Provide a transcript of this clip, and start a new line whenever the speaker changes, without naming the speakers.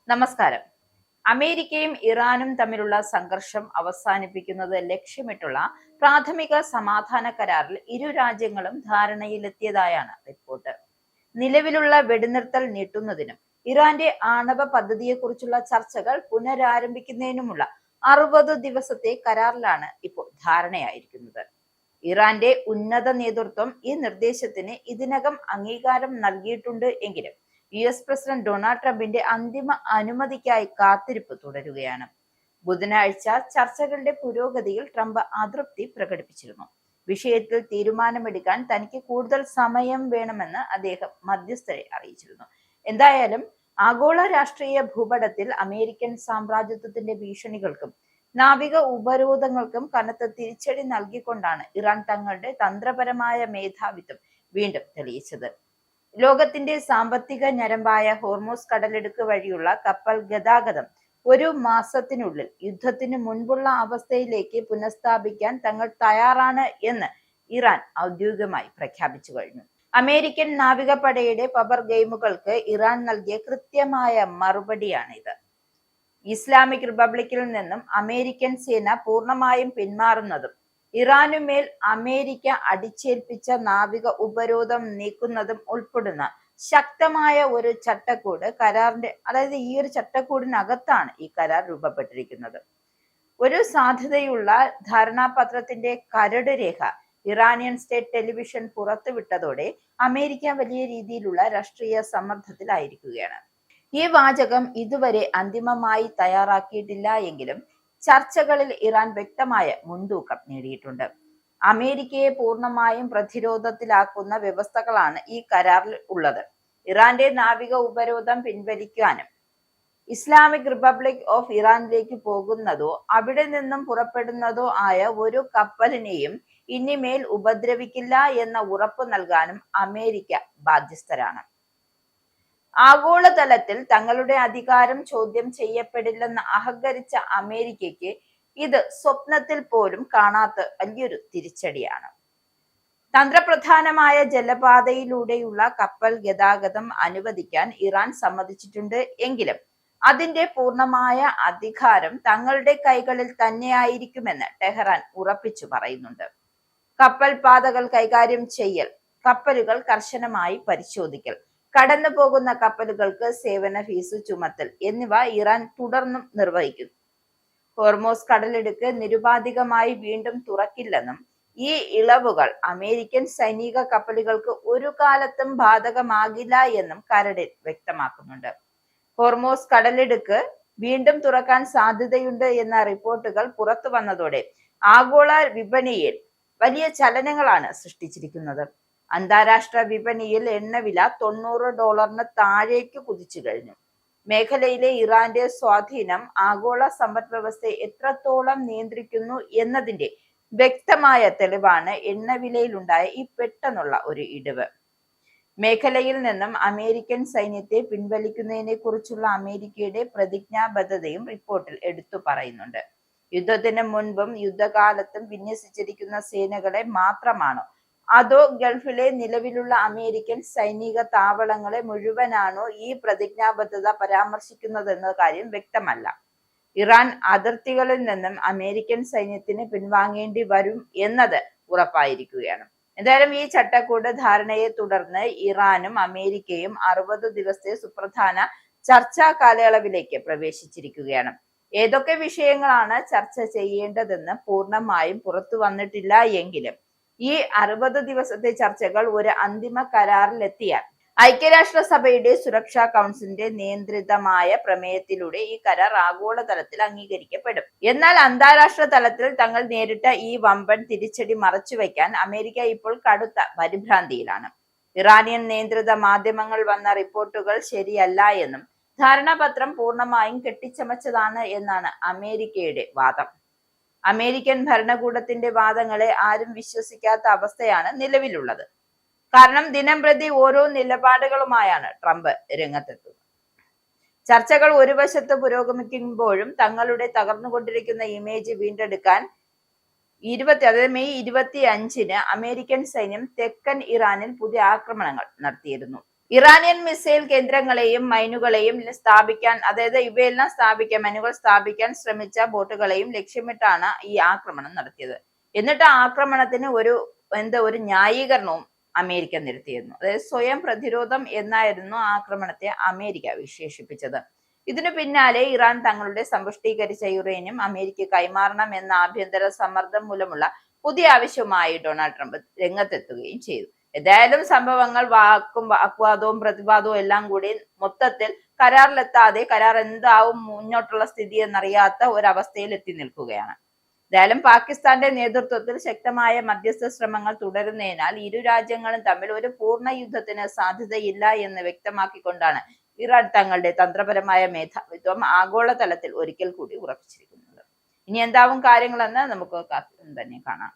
നമസ്കാരം. അമേരിക്കയും ഇറാനും തമ്മിലുള്ള സംഘർഷം അവസാനിപ്പിക്കുന്നത് ലക്ഷ്യമിട്ടുള്ള പ്രാഥമിക സമാധാന കരാറിൽ ഇരു രാജ്യങ്ങളും ധാരണയിലെത്തിയതായാണ് റിപ്പോർട്ട്. നിലവിലുള്ള വെടിനിർത്തൽ നീട്ടുന്നതിനും ഇറാന്റെ ആണവ പദ്ധതിയെക്കുറിച്ചുള്ള ചർച്ചകൾ പുനരാരംഭിക്കുന്നതിനുമുള്ള 60 ദിവസത്തെ കരാറിലാണ് ഇപ്പോൾ ധാരണയായിരിക്കുന്നത്. ഇറാന്റെ ഉന്നത നേതൃത്വം ഈ നിർദ്ദേശത്തിന് ഇതിനകം അംഗീകാരം നൽകിയിട്ടുണ്ട് എങ്കിലും പ്രസിഡന്റ് ഡൊണാൾഡ് ട്രംപിന്റെ അന്തിമ അനുമതിക്കായി കാത്തിരിപ്പ് തുടരുകയാണ്. ബുധനാഴ്ച ചർച്ചകളുടെ പുരോഗതിയിൽ ട്രംപ് അതൃപ്തി പ്രകടിപ്പിച്ചിരുന്നു. വിഷയത്തിൽ തീരുമാനമെടുക്കാൻ തനിക്ക് കൂടുതൽ സമയം വേണമെന്ന് അദ്ദേഹം മധ്യസ്ഥരെ അറിയിച്ചിരുന്നു. എന്തായാലും ആഗോള രാഷ്ട്രീയ ഭൂപടത്തിൽ അമേരിക്കൻ സാമ്രാജ്യത്വത്തിന്റെ ഭീഷണികൾക്കും നാവിക ഉപരോധങ്ങൾക്കും കനത്ത തിരിച്ചടി നൽകിക്കൊണ്ടാണ് ഇറാൻ തങ്ങളുടെ തന്ത്രപരമായ മേധാവിത്വം വീണ്ടും തെളിയിച്ചത്. ലോകത്തിന്റെ സാമ്പത്തിക ഞരമ്പായ ഹോർമൂസ് കടലിടുക്ക് വഴിയുള്ള കപ്പൽ ഗതാഗതം ഒരു മാസത്തിനുള്ളിൽ യുദ്ധത്തിന് മുൻപുള്ള അവസ്ഥയിലേക്ക് പുനഃസ്ഥാപിക്കാൻ തങ്ങൾ തയ്യാറാണ് എന്ന് ഇറാൻ ഔദ്യോഗികമായി പ്രഖ്യാപിച്ചു കഴിഞ്ഞു. അമേരിക്കൻ നാവികപ്പടയുടെ പവർ ഗെയിമുകൾക്ക് ഇറാൻ നൽകിയ കൃത്യമായ മറുപടിയാണിത്. ഇസ്ലാമിക് റിപ്പബ്ലിക്കിൽ നിന്നും അമേരിക്കൻ സേന പൂർണ്ണമായും പിന്മാറുന്നതും ഇറാനുമേൽ അമേരിക്ക അടിച്ചേൽപ്പിച്ച നാവിക ഉപരോധം നീക്കുന്നതും ഉൾപ്പെടുന്ന ശക്തമായ ഒരു ചട്ടക്കൂട് കരാറിന്റെ അതായത് ഈ ഒരു ചട്ടക്കൂടിനകത്താണ് ഈ കരാർ രൂപപ്പെട്ടിരിക്കുന്നത്. ഒരു സാധ്യതയുള്ള ധാരണാപത്രത്തിന്റെ കരട് രേഖ ഇറാനിയൻ സ്റ്റേറ്റ് ടെലിവിഷൻ പുറത്തുവിട്ടതോടെ അമേരിക്ക വലിയ രീതിയിലുള്ള രാഷ്ട്രീയ സമ്മർദ്ദത്തിലായിരിക്കുകയാണ്. ഈ വാചകം ഇതുവരെ അന്തിമമായി തയ്യാറാക്കിയിട്ടില്ല എങ്കിലും ചർച്ചകളിൽ ഇറാൻ വ്യക്തമായ മുൻതൂക്കം നേടിയിട്ടുണ്ട്. അമേരിക്കയെ പൂർണ്ണമായും പ്രതിരോധത്തിലാക്കുന്ന വ്യവസ്ഥകളാണ് ഈ കരാറിൽ ഉള്ളത്. ഇറാന്റെ നാവിക ഉപരോധം പിൻവലിക്കാനും ഇസ്ലാമിക് റിപ്പബ്ലിക് ഓഫ് ഇറാനിലേക്ക് പോകുന്നതോ അവിടെ നിന്നും പുറപ്പെടുന്നതോ ആയ ഒരു കപ്പലിനെയും ഇനിമേൽ ഉപദ്രവിക്കില്ല എന്ന ഉറപ്പ് നൽകാനും അമേരിക്ക ബാധ്യസ്ഥരാണ്. ആഗോളതലത്തിൽ തങ്ങളുടെ അധികാരം ചോദ്യം ചെയ്യപ്പെടില്ലെന്ന് അഹങ്കരിച്ച അമേരിക്കയ്ക്ക് ഇത് സ്വപ്നത്തിൽ പോലും കാണാത്ത വലിയൊരു തിരിച്ചടിയാണ്. തന്ത്രപ്രധാനമായ ജലപാതയിലൂടെയുള്ള കപ്പൽ ഗതാഗതം അനുവദിക്കാൻ ഇറാൻ സമ്മതിച്ചിട്ടുണ്ട് എങ്കിലും അതിന്റെ പൂർണ്ണമായ അധികാരം തങ്ങളുടെ കൈകളിൽ തന്നെയായിരിക്കുമെന്ന് ടെഹ്റാൻ ഉറപ്പിച്ചു പറയുന്നുണ്ട്. കപ്പൽ പാതകൾ കൈകാര്യം ചെയ്യൽ, കപ്പലുകൾ കർശനമായി പരിശോധിക്കൽ, കടന്നു പോകുന്ന കപ്പലുകൾക്ക് സേവന ഫീസ് ചുമത്തൽ എന്നിവ ഇറാൻ തുടർന്നും നിർവഹിക്കുന്നു. ഹോർമോസ് കടലിടുക്ക് നിരുപാധികമായി വീണ്ടും തുറക്കില്ലെന്നും ഈ ഇളവുകൾ അമേരിക്കൻ സൈനിക കപ്പലുകൾക്ക് ഒരു കാലത്തും ബാധകമാകില്ല എന്നും കരടിൽ വ്യക്തമാക്കുന്നുണ്ട്. ഹോർമോസ് കടലിടുക്ക് വീണ്ടും തുറക്കാൻ സാധ്യതയുണ്ട് എന്ന റിപ്പോർട്ടുകൾ പുറത്തു വന്നതോടെ ആഗോള വിപണിയിൽ വലിയ ചലനങ്ങളാണ് സൃഷ്ടിച്ചിരിക്കുന്നത്. അന്താരാഷ്ട്ര വിപണിയിൽ എണ്ണവില $90 താഴേക്ക് കുതിച്ചു കഴിഞ്ഞു. മേഖലയിലെ ഇറാന്റെ സ്വാധീനം ആഗോള സമ്പദ് വ്യവസ്ഥയെ എത്രത്തോളം നിയന്ത്രിക്കുന്നു എന്നതിന്റെ വ്യക്തമായ തെളിവാണ് എണ്ണവിലയിലുണ്ടായ ഈ പെട്ടെന്നുള്ള ഒരു ഇടിവ്. മേഖലയിൽ നിന്നും അമേരിക്കൻ സൈന്യത്തെ പിൻവലിക്കുന്നതിനെ കുറിച്ചുള്ള അമേരിക്കയുടെ പ്രതിജ്ഞാബദ്ധതയും റിപ്പോർട്ടിൽ എടുത്തു പറയുന്നുണ്ട്. യുദ്ധത്തിന് മുൻപും യുദ്ധകാലത്തും വിന്യസിച്ചിരിക്കുന്ന സേനകളെ മാത്രമാണോ അതോ ഗൾഫിലെ നിലവിലുള്ള അമേരിക്കൻ സൈനിക താവളങ്ങളെ മുഴുവനാണോ ഈ പ്രതിജ്ഞാബദ്ധത പരാമർശിക്കുന്നതെന്ന കാര്യം വ്യക്തമല്ല. ഇറാൻ അതിർത്തികളിൽ നിന്നും അമേരിക്കൻ സൈന്യത്തിന് പിൻവാങ്ങേണ്ടി വരും എന്നത് ഉറപ്പായിരിക്കുകയാണ്. എന്തായാലും ഈ ചട്ടക്കൂട് ധാരണയെ തുടർന്ന് ഇറാനും അമേരിക്കയും 60 ദിവസത്തെ സുപ്രധാന ചർച്ചാ കാലയളവിലേക്ക് പ്രവേശിച്ചിരിക്കുകയാണ്. ഏതൊക്കെ വിഷയങ്ങളാണ് ചർച്ച ചെയ്യേണ്ടതെന്ന് പൂർണ്ണമായും പുറത്തു വന്നിട്ടില്ല എങ്കിലും ഈ 60 ദിവസത്തെ ചർച്ചകൾ ഒരു അന്തിമ കരാറിലെത്തിയാൽ ഐക്യരാഷ്ട്രസഭയുടെ സുരക്ഷാ കൗൺസിലിന്റെ നിയന്ത്രിതമായ പ്രമേയത്തിലൂടെ ഈ കരാർ ആഗോളതലത്തിൽ അംഗീകരിക്കപ്പെടും. എന്നാൽ അന്താരാഷ്ട്ര തലത്തിൽ തങ്ങൾ നേരിട്ട ഈ വമ്പൻ തിരിച്ചടി മറച്ചുവെക്കാൻ അമേരിക്ക ഇപ്പോൾ കടുത്ത പരിഭ്രാന്തിയിലാണ്. ഇറാനിയൻ നിയന്ത്രിത മാധ്യമങ്ങൾ വന്ന റിപ്പോർട്ടുകൾ ശരിയല്ല എന്നും ധാരണാപത്രം പൂർണ്ണമായും കെട്ടിച്ചമച്ചതാണ് എന്നാണ് അമേരിക്കയുടെ വാദം. അമേരിക്കൻ ഭരണകൂടത്തിന്റെ വാദങ്ങളെ ആരും വിശ്വസിക്കാത്ത അവസ്ഥയാണ് നിലവിലുള്ളത്. കാരണം ദിനംപ്രതി ഓരോ നിലപാടുകളുമായാണ് ട്രംപ് രംഗത്തെത്തുന്നത്. ചർച്ചകൾ ഒരു വശത്ത് പുരോഗമിക്കുമ്പോഴും തങ്ങളുടെ തകർന്നുകൊണ്ടിരിക്കുന്ന ഇമേജ് വീണ്ടെടുക്കാൻ മെയ് 25-ന് അമേരിക്കൻ സൈന്യം തെക്കൻ ഇറാനിൽ പുതിയ ആക്രമണങ്ങൾ നടത്തിയിരുന്നു. ഇറാനിയൻ മിസൈൽ കേന്ദ്രങ്ങളെയും മൈനുകളെയും സ്ഥാപിക്കാൻ, അതായത് ഇവയെല്ലാം സ്ഥാപിക്കാൻ, മൈനുകൾ സ്ഥാപിക്കാൻ ശ്രമിച്ച ബോട്ടുകളെയും ലക്ഷ്യമിട്ടാണ് ഈ ആക്രമണം നടത്തിയത്. എന്നിട്ട് ആക്രമണത്തിന് ഒരു ന്യായീകരണവും അമേരിക്ക നിരത്തിയിരുന്നു. അതായത് സ്വയം പ്രതിരോധം എന്നായിരുന്നു ആക്രമണത്തെ അമേരിക്ക വിശേഷിപ്പിച്ചത്. ഇതിനു പിന്നാലെ ഇറാൻ തങ്ങളുടെ സമ്പുഷ്ടീകരിച്ച യുറേനിയം അമേരിക്ക കൈമാറണം എന്ന ആഭ്യന്തര സമ്മർദ്ദം മൂലമുള്ള പുതിയ ആവശ്യവുമായി ഡൊണാൾഡ് ട്രംപ് രംഗത്തെത്തുകയും ചെയ്തു. ഏതായാലും സംഭവങ്ങൾ വാഗ്വാദവും പ്രതിവാദവും എല്ലാം കൂടി മൊത്തത്തിൽ കരാറിലെത്താതെ, കരാർ എന്താവും മുന്നോട്ടുള്ള സ്ഥിതി എന്നറിയാത്ത ഒരവസ്ഥയിൽ എത്തി നിൽക്കുകയാണ്. ഏതായാലും പാകിസ്ഥാന്റെ നേതൃത്വത്തിൽ ശക്തമായ മധ്യസ്ഥ ശ്രമങ്ങൾ തുടരുന്നതിനാൽ ഇരു രാജ്യങ്ങളും തമ്മിൽ ഒരു പൂർണ്ണ യുദ്ധത്തിന് സാധ്യതയില്ല എന്ന് വ്യക്തമാക്കിക്കൊണ്ടാണ് ഇറാൻ തങ്ങളുടെ തന്ത്രപരമായ മേധാവിത്വം ആഗോളതലത്തിൽ ഒരിക്കൽ കൂടി ഉറപ്പിച്ചിരിക്കുന്നത്. ഇനി എന്താവും കാര്യങ്ങളെന്ന് നമുക്ക് കാത്തിരുന്ന് തന്നെ കാണാം.